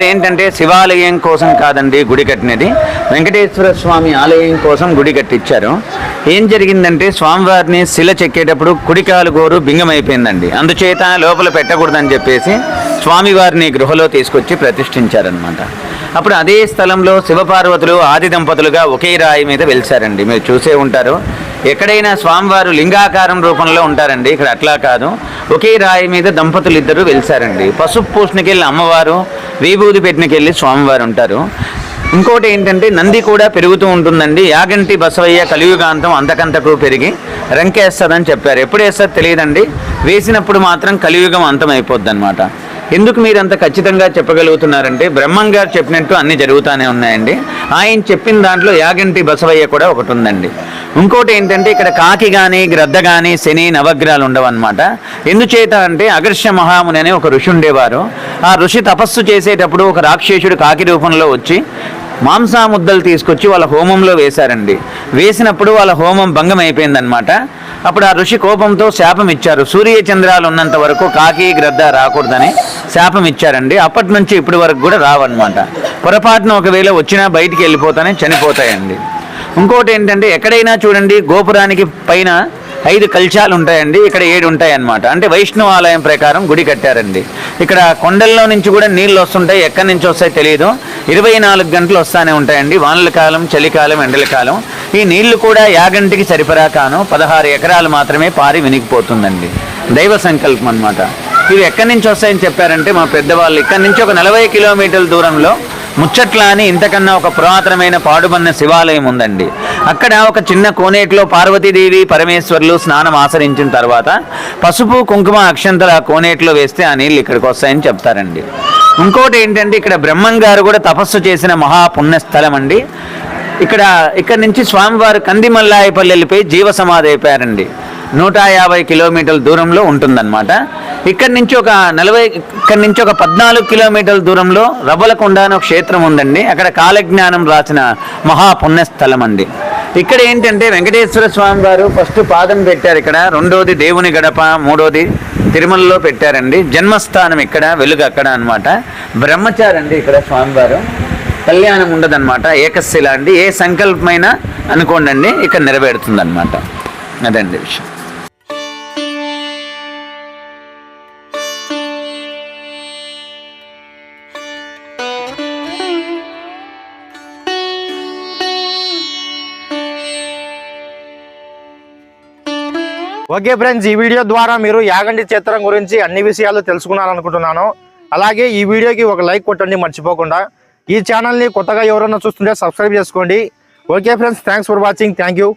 ఏంటంటే శివాలయం కోసం కాదండి గుడి కట్టినది, వెంకటేశ్వర స్వామి ఆలయం కోసం గుడి కట్టించారు. ఏం జరిగిందంటే స్వామివారిని శిల చెక్కేటప్పుడు కుడికాలు గోరు బింగమైపోయిందండి. అందుచేత లోపల పెట్టకూడదని చెప్పేసి స్వామివారిని గృహలో తీసుకొచ్చి ప్రతిష్ఠించారనమాట. అప్పుడు అదే స్థలంలో శివపార్వతులు ఆది దంపతులుగా ఒకే రాయి మీద వెలిశారండి. మీరు చూసే ఉంటారు, ఎక్కడైనా స్వామివారు లింగాకారం రూపంలో ఉంటారండి, ఇక్కడ అట్లా కాదు, ఒకే రాయి మీద దంపతులు ఇద్దరు వెలిశారండి. పసుపు పూసనకెళ్ళి అమ్మవారు, విభూది పెట్టినకెళ్ళి స్వామివారు ఉంటారు. ఇంకోటి ఏంటంటే నంది కూడా పెరుగుతూ ఉంటుందండి. యాగంటి బసవయ్య కలియుగాంతం అంతకంతకు పెరిగి రంకేస్తుందని చెప్పారు. ఎప్పుడు వేస్తుంది తెలియదండి, వేసినప్పుడు మాత్రం కలియుగం అంతం అయిపోద్ది అనమాట. ఎందుకు మీరు అంత ఖచ్చితంగా చెప్పగలుగుతున్నారంటే బ్రహ్మం గారు చెప్పినట్టు అన్నీ జరుగుతూనే ఉన్నాయండి. ఆయన చెప్పిన దాంట్లో యాగంటి బసవయ్య కూడా ఒకటి ఉందండి. ఇంకోటి ఏంటంటే ఇక్కడ కాకి కానీ గ్రద్ద కానీ శని నవగ్రహాలు ఉండవన్నమాట. ఎందుచేత అంటే అగర్ష మహాముని అనే ఒక ఋషి ఉండేవారు. ఆ ఋషి తపస్సు చేసేటప్పుడు ఒక రాక్షసుడు కాకి రూపంలో వచ్చి మాంసాముద్దలు తీసుకొచ్చి వాళ్ళ హోమంలో వేశారండి. వేసినప్పుడు వాళ్ళ హోమం భంగం అయిపోయిందనమాట. అప్పుడు ఆ ఋషి కోపంతో శాపం ఇచ్చారు, సూర్యచంద్రాలు ఉన్నంత వరకు కాకి గ్రద్ద రాకూడదని శాపం ఇచ్చారండి. అప్పటి నుంచి ఇప్పటి వరకు కూడా రావన్నమాట. పొరపాటున ఒకవేళ వచ్చినా బయటికి వెళ్ళిపోతానే చనిపోతాయండి. ఇంకోటి ఏంటంటే ఎక్కడైనా చూడండి గోపురానికి పైన 5 కలశాలు ఉంటాయండి, ఇక్కడ 7 ఉంటాయి అన్నమాట. అంటే వైష్ణవ ఆలయం ప్రకారం గుడి కట్టారండి. ఇక్కడ కొండల్లో నుంచి కూడా నీళ్ళు వస్తుంటాయి, ఎక్కడి నుంచి వస్తాయో తెలియదు. 24 గంటలు వస్తూనే ఉంటాయండి, వానల కాలం, చలికాలం, ఎండల కాలం. ఈ నీళ్లు కూడా యాగంటికి సరిపడా కాను 16 ఎకరాలు మాత్రమే పారి వినిగిపోతుందండి. దైవ సంకల్పం అన్నమాట. ఇవి ఎక్కడి నుంచి వస్తాయని చెప్పారంటే మా పెద్దవాళ్ళు ఇక్కడి నుంచి ఒక 40 కిలోమీటర్ల దూరంలో ముచ్చట్ల అని ఇంతకన్నా ఒక పురాతనమైన పాడుబన్న శివాలయం ఉందండి. అక్కడ ఒక చిన్న కోనేటిలో పార్వతీదేవి పరమేశ్వరులు స్నానం ఆచరించిన తర్వాత పసుపు కుంకుమ అక్షంతలు ఆ కోనేటిలో వేస్తే ఆ నీళ్ళు ఇక్కడికి వస్తాయని చెప్తారండి. ఇంకోటి ఏంటంటే ఇక్కడ బ్రహ్మం గారు కూడా తపస్సు చేసిన మహాపుణ్యస్థలం అండి. ఇక్కడి నుంచి స్వామివారు కందిమల్లాయపల్లి వెళ్ళిపోయి జీవ సమాధి అయిపోయారండి. 150 కిలోమీటర్ల దూరంలో ఉంటుందన్నమాట. ఇక్కడి నుంచి ఒక 14 కిలోమీటర్ల దూరంలో రవ్వలకొండ అనే ఒక క్షేత్రం ఉందండి. అక్కడ కాలజ్ఞానం రాసిన మహాపుణ్యస్థలం అండి. ఇక్కడ ఏంటంటే వెంకటేశ్వర స్వామి వారు ఫస్ట్ పాదం పెట్టారు ఇక్కడ, రెండోది దేవుని గడప, మూడోది తిరుమలలో పెట్టారండి. జన్మస్థానం ఇక్కడ, వెలుగు అక్కడ అనమాట. బ్రహ్మచారి అండి ఇక్కడ స్వామివారు. కళ్యాణం ఉండదన్నమాట, ఏకశిల అండి. ఏ సంకల్పమైనా అనుకోండి ఇక్కడ నెరవేరుతుంది అనమాట. అదండి విషయం. ఓకే ఫ్రెండ్స్, ఈ వీడియో ద్వారా మీరు యాగంటి క్షేత్రం గురించి అన్ని విషయాలు తెలుసుకున్నారనుకుంటున్నాను. అలాగే ఈ వీడియోకి ఒక లైక్ కొట్టండి మర్చిపోకుండా. ఈ ఛానల్ని కొత్తగా ఎవరైనా చూస్తుంటే సబ్స్క్రైబ్ చేసుకోండి. Okay friends, thanks for watching. Thank you.